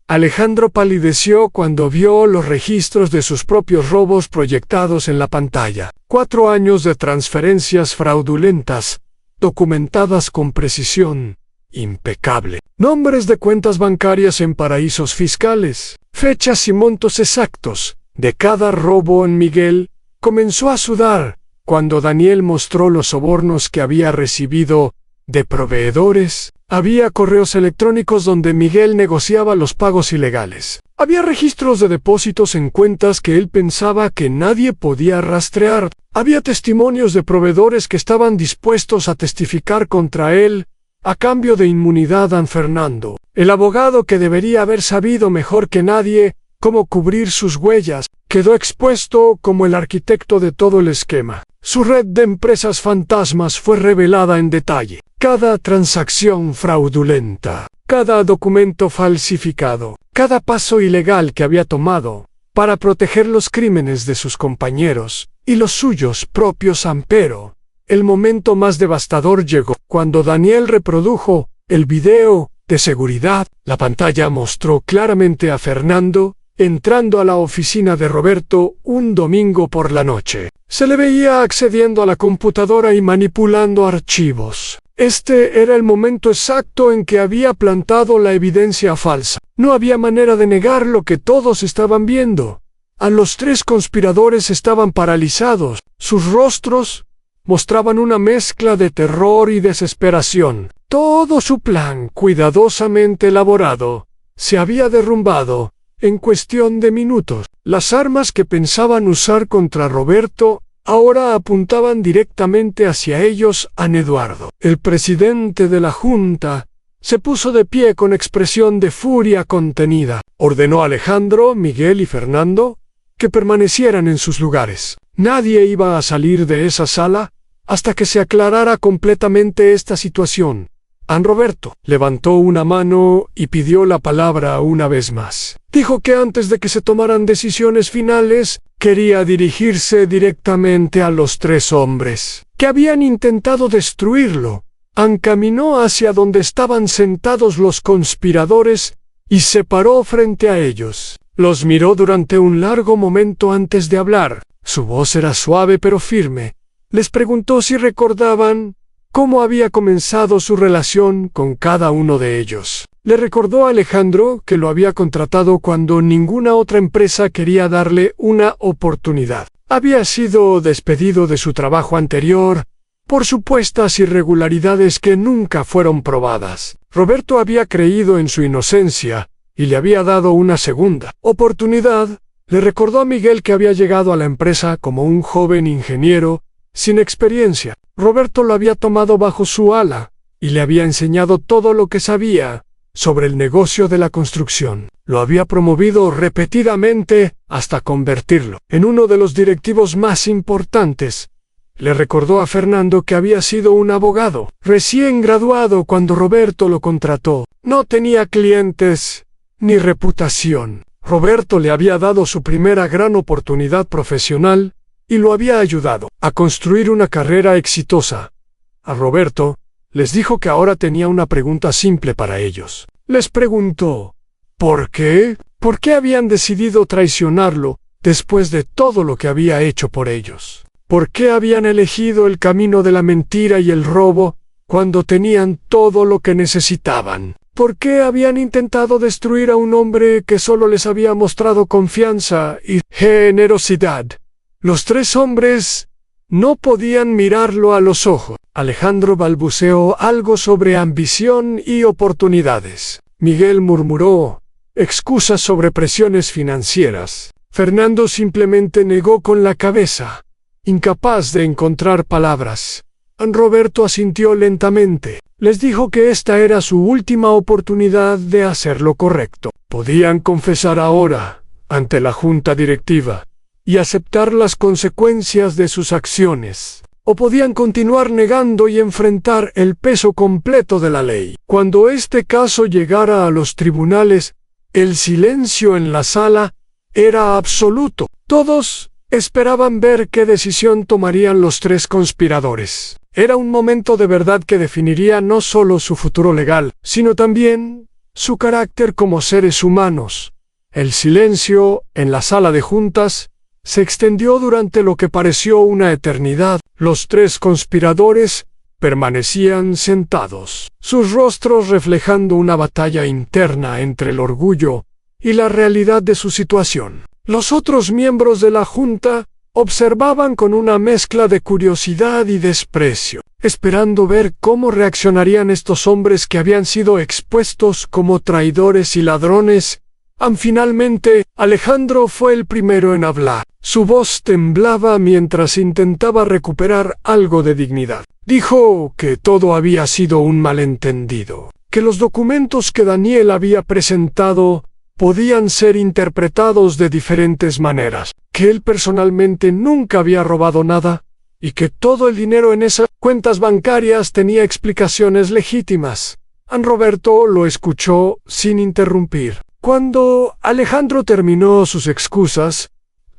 Alejandro palideció cuando vio los registros de sus propios robos proyectados en la pantalla. 4 años de transferencias fraudulentas, documentadas con precisión impecable. Nombres de cuentas bancarias en paraísos fiscales, fechas y montos exactos de cada robo. En Miguel comenzó a sudar cuando Daniel mostró los sobornos que había recibido de proveedores. Había correos electrónicos donde Miguel negociaba los pagos ilegales. Había registros de depósitos en cuentas que él pensaba que nadie podía rastrear. Había testimonios de proveedores que estaban dispuestos a testificar contra él a cambio de inmunidad. Fernando, el abogado que debería haber sabido mejor que nadie cómo cubrir sus huellas, quedó expuesto como el arquitecto de todo el esquema. Su red de empresas fantasmas fue revelada en detalle. Cada transacción fraudulenta, cada documento falsificado, cada paso ilegal que había tomado para proteger los crímenes de sus compañeros y los suyos propios. Pero el momento más devastador llegó cuando Daniel reprodujo el video de seguridad. La pantalla mostró claramente a Fernando entrando a la oficina de Roberto un domingo por la noche. Se le veía accediendo a la computadora y manipulando archivos. Este era el momento exacto en que había plantado la evidencia falsa. No había manera de negar lo que todos estaban viendo. A los 3 conspiradores estaban paralizados. Sus rostros mostraban una mezcla de terror y desesperación. Todo su plan, cuidadosamente elaborado, se había derrumbado en cuestión de minutos. Las armas que pensaban usar contra Roberto ahora apuntaban directamente hacia ellos. Eduardo, el presidente de la junta, se puso de pie con expresión de furia contenida. Ordenó a Alejandro, Miguel y Fernando que permanecieran en sus lugares. Nadie iba a salir de esa sala hasta que se aclarara completamente esta situación. Roberto levantó una mano y pidió la palabra una vez más. Dijo que antes de que se tomaran decisiones finales, quería dirigirse directamente a los 3 hombres que habían intentado destruirlo. Caminó hacia donde estaban sentados los conspiradores y se paró frente a ellos. Los miró durante un largo momento antes de hablar. Su voz era suave pero firme. Les preguntó si recordaban cómo había comenzado su relación con cada uno de ellos. Le recordó a Alejandro que lo había contratado cuando ninguna otra empresa quería darle una oportunidad. Había sido despedido de su trabajo anterior por supuestas irregularidades que nunca fueron probadas. Roberto había creído en su inocencia y le había dado una segunda oportunidad. Le recordó a Miguel que había llegado a la empresa como un joven ingeniero sin experiencia. Roberto lo había tomado bajo su ala y le había enseñado todo lo que sabía sobre el negocio de la construcción. Lo había promovido repetidamente hasta convertirlo en uno de los directivos más importantes. Le recordó a Fernando que había sido un abogado recién graduado cuando Roberto lo contrató. No tenía clientes ni reputación. Roberto le había dado su primera gran oportunidad profesional y lo había ayudado a construir una carrera exitosa. A Roberto les dijo que ahora tenía una pregunta simple para ellos. Les preguntó, ¿por qué? ¿Por qué habían decidido traicionarlo después de todo lo que había hecho por ellos? ¿Por qué habían elegido el camino de la mentira y el robo cuando tenían todo lo que necesitaban? ¿Por qué habían intentado destruir a un hombre que solo les había mostrado confianza y generosidad? Los 3 hombres no podían mirarlo a los ojos. Alejandro balbuceó algo sobre ambición y oportunidades. Miguel murmuró excusas sobre presiones financieras. Fernando simplemente negó con la cabeza. incapaz de encontrar palabras. Roberto asintió lentamente. Les dijo que esta era su última oportunidad de hacer lo correcto. Podían confesar ahora, ante la junta directiva, y aceptar las consecuencias de sus acciones. O podían continuar negando y enfrentar el peso completo de la ley. Cuando este caso llegara a los tribunales, el silencio en la sala era absoluto. Todos esperaban ver qué decisión tomarían los tres conspiradores. Era un momento de verdad que definiría no solo su futuro legal, sino también su carácter como seres humanos. El silencio en la sala de juntas se extendió durante lo que pareció una eternidad. Los tres conspiradores permanecían sentados, sus rostros reflejando una batalla interna entre el orgullo y la realidad de su situación. Los otros miembros de la junta observaban con una mezcla de curiosidad y desprecio, esperando ver cómo reaccionarían estos hombres que habían sido expuestos como traidores y ladrones. Finalmente, Alejandro fue el primero en hablar. Su voz temblaba mientras intentaba recuperar algo de dignidad. Dijo que todo había sido un malentendido, que los documentos que Daniel había presentado podían ser interpretados de diferentes maneras, que él personalmente nunca había robado nada y que todo el dinero en esas cuentas bancarias tenía explicaciones legítimas. Roberto lo escuchó sin interrumpir. Cuando Alejandro terminó sus excusas,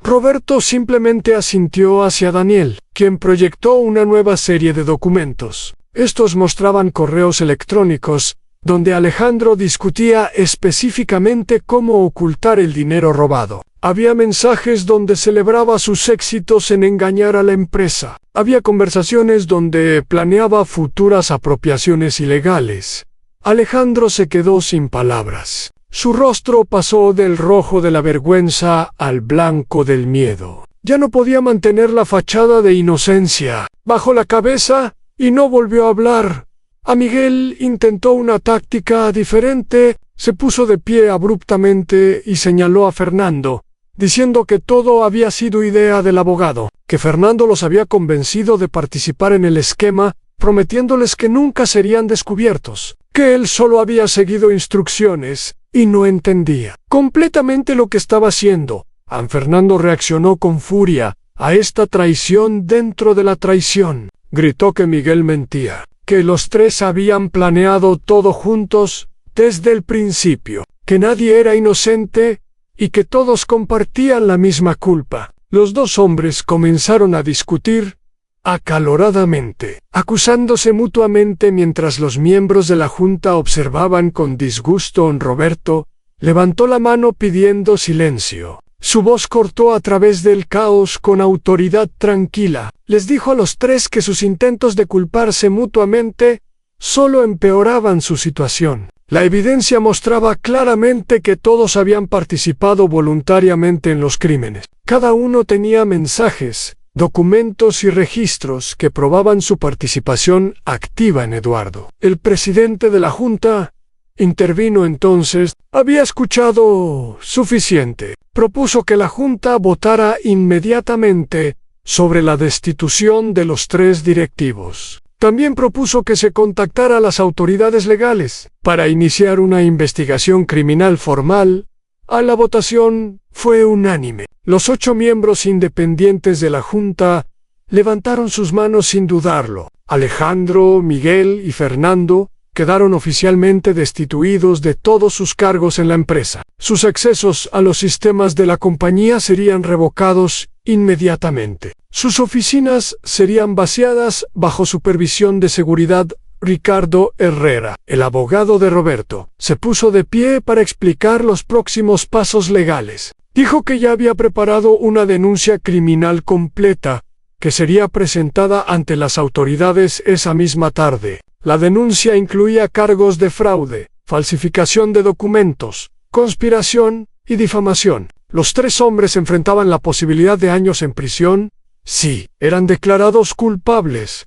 Roberto simplemente asintió hacia Daniel, quien proyectó una nueva serie de documentos. Estos mostraban correos electrónicos donde Alejandro discutía específicamente cómo ocultar el dinero robado. Había mensajes donde celebraba sus éxitos en engañar a la empresa. Había conversaciones donde planeaba futuras apropiaciones ilegales. Alejandro se quedó sin palabras. Su rostro pasó del rojo de la vergüenza al blanco del miedo. Ya no podía mantener la fachada de inocencia. Bajó la cabeza y no volvió a hablar. Miguel intentó una táctica diferente, se puso de pie abruptamente y señaló a Fernando, diciendo que todo había sido idea del abogado, que Fernando los había convencido de participar en el esquema, prometiéndoles que nunca serían descubiertos, que él solo había seguido instrucciones y no entendía completamente lo que estaba haciendo. Fernando reaccionó con furia a esta traición dentro de la traición. Gritó que Miguel mentía, que los tres habían planeado todo juntos desde el principio, que nadie era inocente y que todos compartían la misma culpa. Los dos hombres comenzaron a discutir acaloradamente, acusándose mutuamente mientras los miembros de la junta observaban con disgusto. Roberto levantó la mano pidiendo silencio. Su voz cortó a través del caos con autoridad tranquila. Les dijo a los tres que sus intentos de culparse mutuamente solo empeoraban su situación. La evidencia mostraba claramente que todos habían participado voluntariamente en los crímenes. Cada uno tenía mensajes, documentos y registros que probaban su participación activa en Eduardo. El presidente de la junta intervino entonces. Había escuchado suficiente. Propuso que la junta votara inmediatamente sobre la destitución de los tres directivos. También propuso que se contactara a las autoridades legales para iniciar una investigación criminal formal. La votación fue unánime. Los 8 miembros independientes de la junta levantaron sus manos sin dudarlo. Alejandro, Miguel y Fernando quedaron oficialmente destituidos de todos sus cargos en la empresa. Sus accesos a los sistemas de la compañía serían revocados inmediatamente. Sus oficinas serían vaciadas bajo supervisión de seguridad. Ricardo Herrera, el abogado de Roberto, se puso de pie para explicar los próximos pasos legales. Dijo que ya había preparado una denuncia criminal completa, que sería presentada ante las autoridades esa misma tarde. La denuncia incluía cargos de fraude, falsificación de documentos, conspiración y difamación. Los 3 hombres enfrentaban la posibilidad de años en prisión si eran declarados culpables.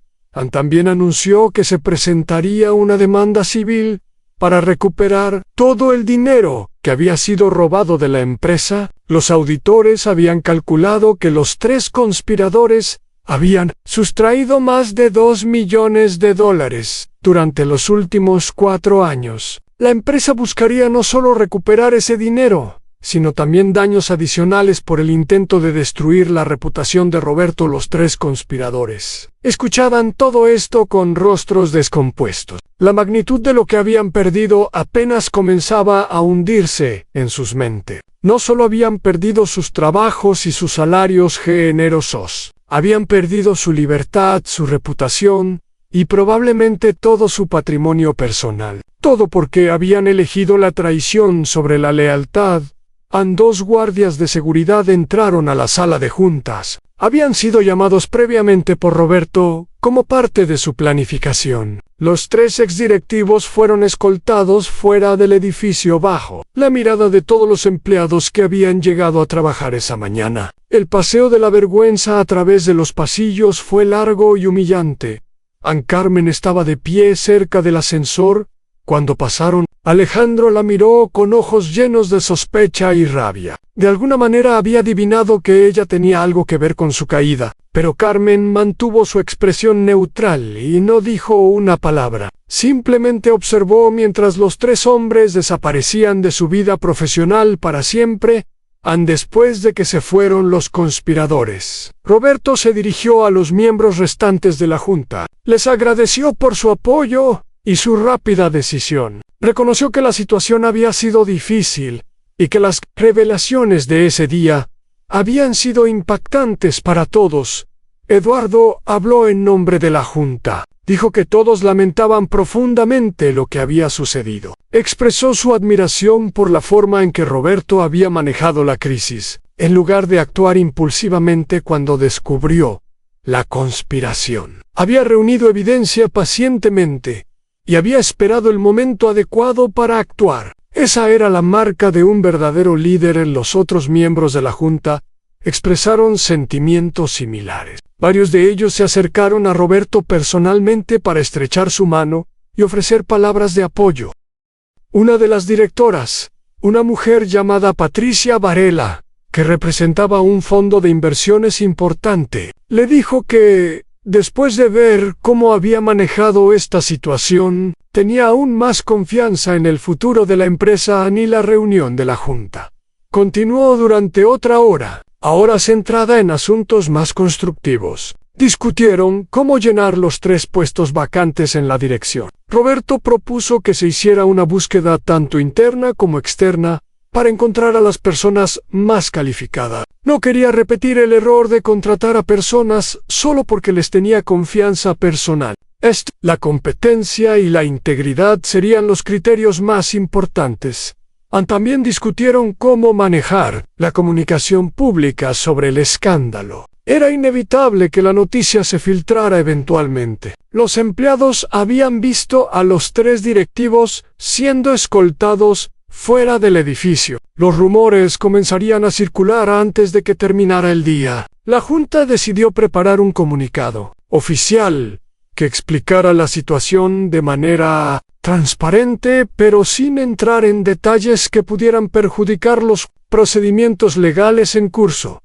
También anunció que se presentaría una demanda civil para recuperar todo el dinero que había sido robado de la empresa. Los auditores habían calculado que los 3 conspiradores Habían sustraído más de $2 millones durante los últimos 4 años. La empresa buscaría no solo recuperar ese dinero, sino también daños adicionales por el intento de destruir la reputación de Roberto. Los 3 conspiradores escuchaban todo esto con rostros descompuestos. La magnitud de lo que habían perdido apenas comenzaba a hundirse en sus mentes. No solo habían perdido sus trabajos y sus salarios generosos, habían perdido su libertad, su reputación y probablemente todo su patrimonio personal. Todo porque habían elegido la traición sobre la lealtad. 2 guardias de seguridad entraron a la sala de juntas. Habían sido llamados previamente por Roberto como parte de su planificación. Los 3 exdirectivos fueron escoltados fuera del edificio bajo la mirada de todos los empleados que habían llegado a trabajar esa mañana. El paseo de la vergüenza a través de los pasillos fue largo y humillante. Ann Carmen estaba de pie cerca del ascensor. Cuando pasaron, Alejandro la miró con ojos llenos de sospecha y rabia. De alguna manera había adivinado que ella tenía algo que ver con su caída, pero Carmen mantuvo su expresión neutral y no dijo una palabra. Simplemente observó mientras los 3 hombres desaparecían de su vida profesional para siempre, después de que se fueron los conspiradores. Roberto se dirigió a los miembros restantes de la junta. Les agradeció por su apoyo y su rápida decisión. Reconoció que la situación había sido difícil y que las revelaciones de ese día habían sido impactantes para todos. Eduardo habló en nombre de la junta. Dijo que todos lamentaban profundamente lo que había sucedido. Expresó su admiración por la forma en que Roberto había manejado la crisis, en lugar de actuar impulsivamente cuando descubrió la conspiración. Había reunido evidencia pacientemente y había esperado el momento adecuado para actuar. Esa era la marca de un verdadero líder. Los otros miembros de la junta expresaron sentimientos similares. Varios de ellos se acercaron a Roberto personalmente para estrechar su mano y ofrecer palabras de apoyo. Una de las directoras, una mujer llamada Patricia Varela, que representaba un fondo de inversiones importante, le dijo que, después de ver cómo había manejado esta situación, tenía aún más confianza en el futuro de la empresa ni la reunión de la junta. Continuó durante otra hora, ahora centrada en asuntos más constructivos. Discutieron cómo llenar los 3 puestos vacantes en la dirección. Roberto propuso que se hiciera una búsqueda tanto interna como externa para encontrar a las personas más calificadas. No quería repetir el error de contratar a personas solo porque les tenía confianza personal. La competencia y la integridad serían los criterios más importantes. También discutieron cómo manejar la comunicación pública sobre el escándalo. Era inevitable que la noticia se filtrara eventualmente. Los empleados habían visto a los 3 directivos siendo escoltados fuera del edificio. Los rumores comenzarían a circular antes de que terminara el día. La junta decidió preparar un comunicado oficial que explicara la situación de manera transparente, pero sin entrar en detalles que pudieran perjudicar los procedimientos legales en curso.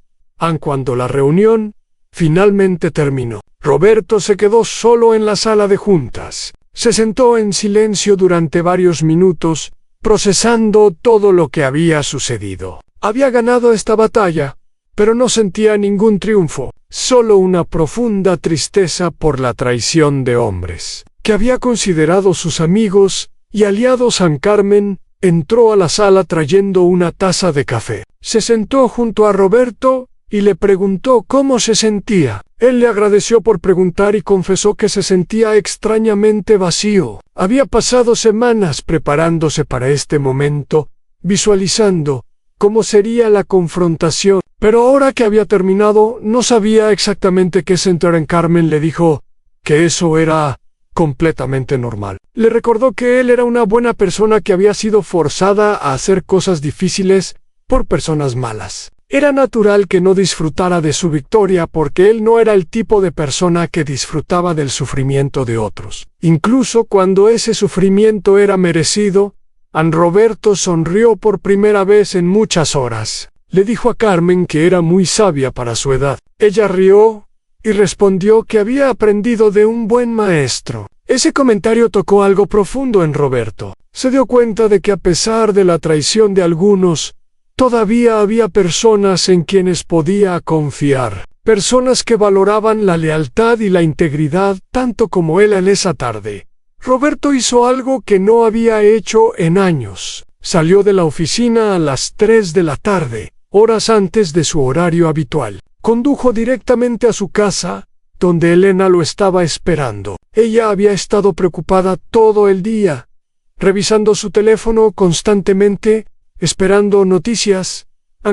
Cuando la reunión finalmente terminó, Roberto se quedó solo en la sala de juntas. Se sentó en silencio durante varios minutos, procesando todo lo que había sucedido. Había ganado esta batalla, pero no sentía ningún triunfo, solo una profunda tristeza por la traición de hombres que había considerado sus amigos y aliados. Ann Carmen entró a la sala trayendo una taza de café. Se sentó junto a Roberto y le preguntó cómo se sentía. Él le agradeció por preguntar y confesó que se sentía extrañamente vacío. Había pasado semanas preparándose para este momento, visualizando cómo sería la confrontación. Pero ahora que había terminado, no sabía exactamente qué sentir. Ann Carmen le dijo que eso era completamente normal. Le recordó que él era una buena persona que había sido forzada a hacer cosas difíciles por personas malas. Era natural que no disfrutara de su victoria porque él no era el tipo de persona que disfrutaba del sufrimiento de otros. Incluso cuando ese sufrimiento era merecido, Roberto sonrió por primera vez en muchas horas. Le dijo a Carmen que era muy sabia para su edad. Ella rió y respondió que había aprendido de un buen maestro. Ese comentario tocó algo profundo en Roberto. Se dio cuenta de que a pesar de la traición de algunos, todavía había personas en quienes podía confiar. Personas que valoraban la lealtad y la integridad tanto como él en esa tarde. Roberto hizo algo que no había hecho en años. Salió de la oficina a las 3 de la tarde, horas antes de su horario habitual. Condujo directamente a su casa, donde Elena lo estaba esperando. Ella había estado preocupada todo el día, revisando su teléfono constantemente, esperando noticias.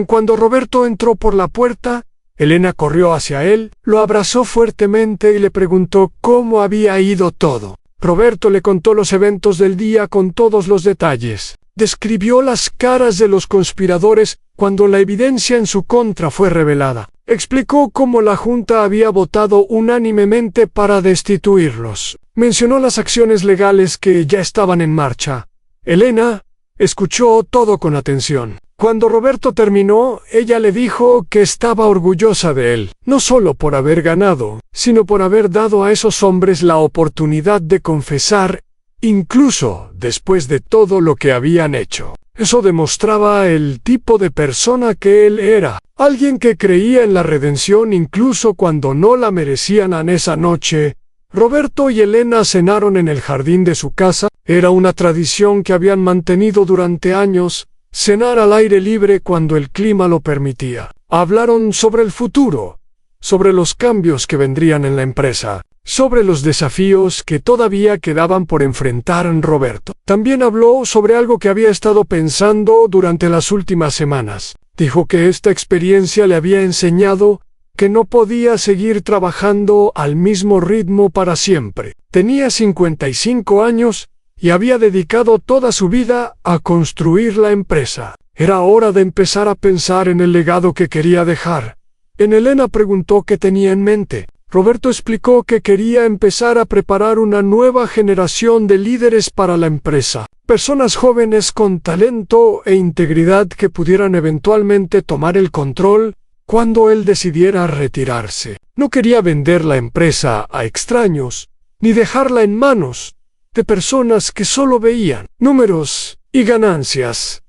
Cuando Roberto entró por la puerta, Elena corrió hacia él, lo abrazó fuertemente y le preguntó cómo había ido todo. Roberto le contó los eventos del día con todos los detalles. Describió las caras de los conspiradores cuando la evidencia en su contra fue revelada. Explicó cómo la Junta había votado unánimemente para destituirlos. Mencionó las acciones legales que ya estaban en marcha. Elena escuchó todo con atención. Cuando Roberto terminó, ella le dijo que estaba orgullosa de él, no solo por haber ganado, sino por haber dado a esos hombres la oportunidad de confesar, incluso después de todo lo que habían hecho. Eso demostraba el tipo de persona que él era, alguien que creía en la redención incluso cuando no la merecían. En esa noche, Roberto y Elena cenaron en el jardín de su casa. Era una tradición que habían mantenido durante años, cenar al aire libre cuando el clima lo permitía. Hablaron sobre el futuro, sobre los cambios que vendrían en la empresa, sobre los desafíos que todavía quedaban por enfrentar en Roberto. También habló sobre algo que había estado pensando durante las últimas semanas. Dijo que esta experiencia le había enseñado que no podía seguir trabajando al mismo ritmo para siempre. Tenía 55 años y había dedicado toda su vida a construir la empresa. Era hora de empezar a pensar en el legado que quería dejar. Elena preguntó qué tenía en mente. Roberto explicó que quería empezar a preparar una nueva generación de líderes para la empresa. Personas jóvenes con talento e integridad que pudieran eventualmente tomar el control cuando él decidiera retirarse. No quería vender la empresa a extraños, ni dejarla en manos de personas que solo veían números y ganancias.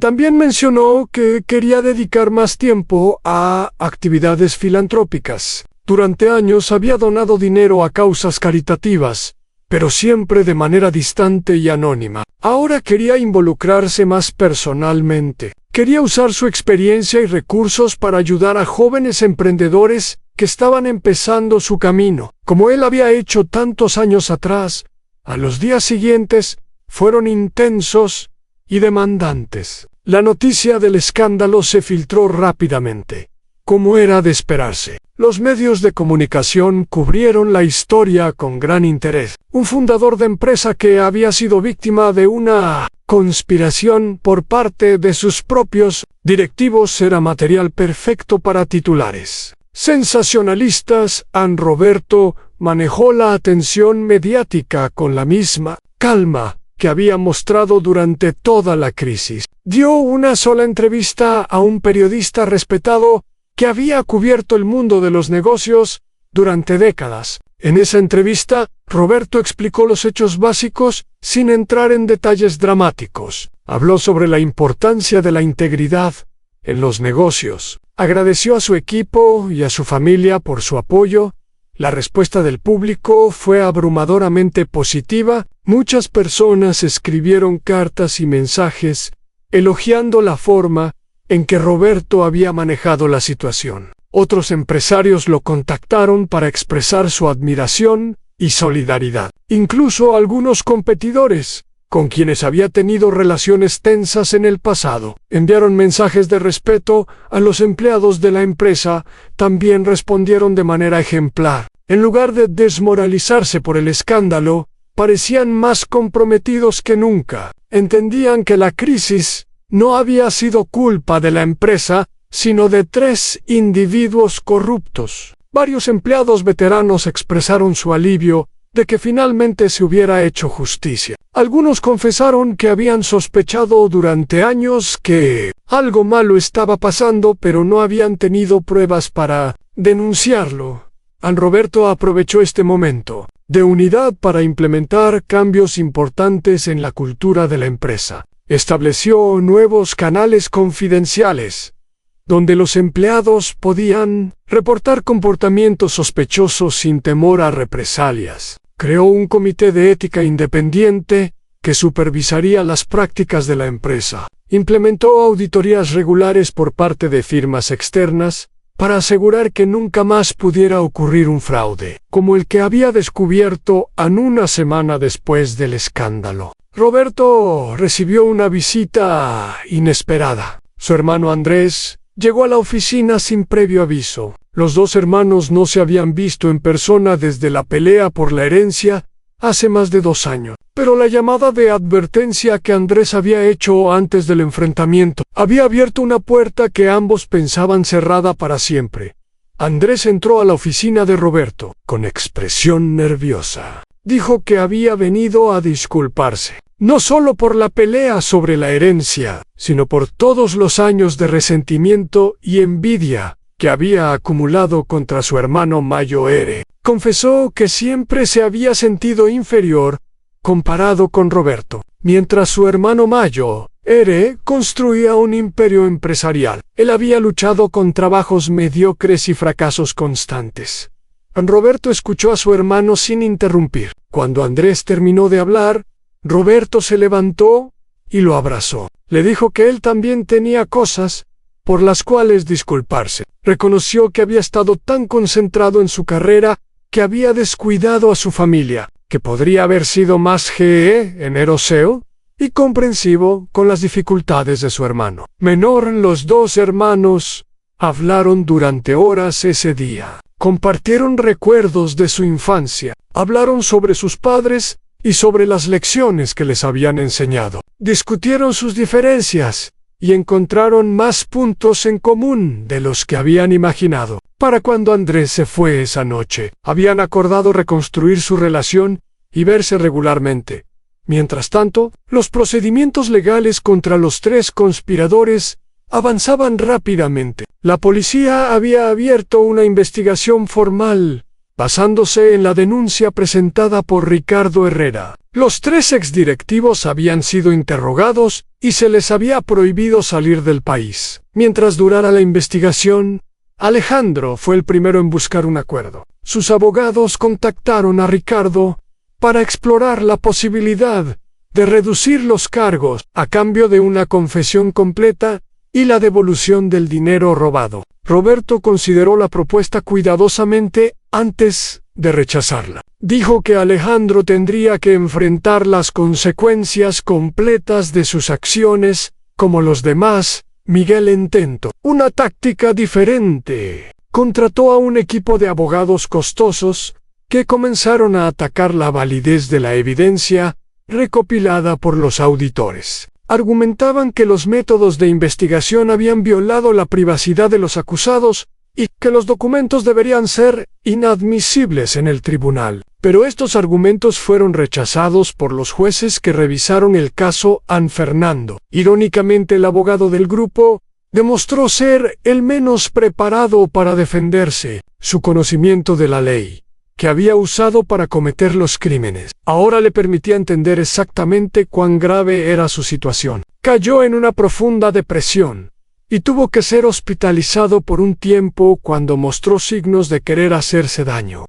También mencionó que quería dedicar más tiempo a actividades filantrópicas. Durante años había donado dinero a causas caritativas, pero siempre de manera distante y anónima. Ahora quería involucrarse más personalmente. Quería usar su experiencia y recursos para ayudar a jóvenes emprendedores que estaban empezando su camino. Como él había hecho tantos años atrás, a los días siguientes fueron intensos y demandantes. La noticia del escándalo se filtró rápidamente, como era de esperarse. Los medios de comunicación cubrieron la historia con gran interés. Un fundador de empresa que había sido víctima de una conspiración por parte de sus propios directivos era material perfecto para titulares sensacionalistas. Roberto manejó la atención mediática con la misma calma que había mostrado durante toda la crisis. Dio una sola entrevista a un periodista respetado que había cubierto el mundo de los negocios durante décadas. En esa entrevista, Roberto explicó los hechos básicos sin entrar en detalles dramáticos. Habló sobre la importancia de la integridad en los negocios. Agradeció a su equipo y a su familia por su apoyo. La respuesta del público fue abrumadoramente positiva. Muchas personas escribieron cartas y mensajes elogiando la forma en que Roberto había manejado la situación. Otros empresarios lo contactaron para expresar su admiración y solidaridad. Incluso algunos competidores, con quienes había tenido relaciones tensas en el pasado, enviaron mensajes de respeto a los empleados de la empresa. También respondieron de manera ejemplar. En lugar de desmoralizarse por el escándalo, parecían más comprometidos que nunca. Entendían que la crisis no había sido culpa de la empresa, sino de 3 individuos corruptos. Varios empleados veteranos expresaron su alivio de que finalmente se hubiera hecho justicia. Algunos confesaron que habían sospechado durante años que algo malo estaba pasando, pero no habían tenido pruebas para denunciarlo. Roberto aprovechó este momento de unidad para implementar cambios importantes en la cultura de la empresa. Estableció nuevos canales confidenciales, donde los empleados podían reportar comportamientos sospechosos sin temor a represalias. Creó un comité de ética independiente que supervisaría las prácticas de la empresa. Implementó auditorías regulares por parte de firmas externas para asegurar que nunca más pudiera ocurrir un fraude, como el que había descubierto una semana después del escándalo. Roberto recibió una visita inesperada. Su hermano Andrés llegó a la oficina sin previo aviso. Los dos hermanos no se habían visto en persona desde la pelea por la herencia hace más de 2 años. Pero la llamada de advertencia que Andrés había hecho antes del enfrentamiento había abierto una puerta que ambos pensaban cerrada para siempre. Andrés entró a la oficina de Roberto con expresión nerviosa. Dijo que había venido a disculparse, no solo por la pelea sobre la herencia, sino por todos los años de resentimiento y envidia que había acumulado contra su hermano mayor. Confesó que siempre se había sentido inferior comparado con Roberto, mientras su hermano mayor, construía un imperio empresarial. Él había luchado con trabajos mediocres y fracasos constantes. Roberto escuchó a su hermano sin interrumpir. Cuando Andrés terminó de hablar, Roberto se levantó y lo abrazó. Le dijo que él también tenía cosas por las cuales disculparse. Reconoció que había estado tan concentrado en su carrera que había descuidado a su familia, que podría haber sido más generoso y comprensivo con las dificultades de su hermano menor. Los dos hermanos hablaron durante horas ese día. Compartieron recuerdos de su infancia, hablaron sobre sus padres y sobre las lecciones que les habían enseñado. Discutieron sus diferencias y encontraron más puntos en común de los que habían imaginado. Para cuando Andrés se fue esa noche, habían acordado reconstruir su relación y verse regularmente. Mientras tanto, los procedimientos legales contra los 3 conspiradores avanzaban rápidamente. La policía había abierto una investigación formal, basándose en la denuncia presentada por Ricardo Herrera. Los 3 exdirectivos habían sido interrogados y se les había prohibido salir del país. Mientras durara la investigación, Alejandro fue el primero en buscar un acuerdo. Sus abogados contactaron a Ricardo para explorar la posibilidad de reducir los cargos a cambio de una confesión completa y la devolución del dinero robado. Roberto consideró la propuesta cuidadosamente antes de rechazarla. Dijo que Alejandro tendría que enfrentar las consecuencias completas de sus acciones, como los demás. Miguel intentó una táctica diferente. Contrató a un equipo de abogados costosos que comenzaron a atacar la validez de la evidencia recopilada por los auditores. Argumentaban que los métodos de investigación habían violado la privacidad de los acusados y que los documentos deberían ser inadmisibles en el tribunal. Pero estos argumentos fueron rechazados por los jueces que revisaron el caso An Fernando. Irónicamente, el abogado del grupo demostró ser el menos preparado para defenderse. Su conocimiento de la ley, que había usado para cometer los crímenes, ahora le permitía entender exactamente cuán grave era su situación. Cayó en una profunda depresión y tuvo que ser hospitalizado por un tiempo cuando mostró signos de querer hacerse daño.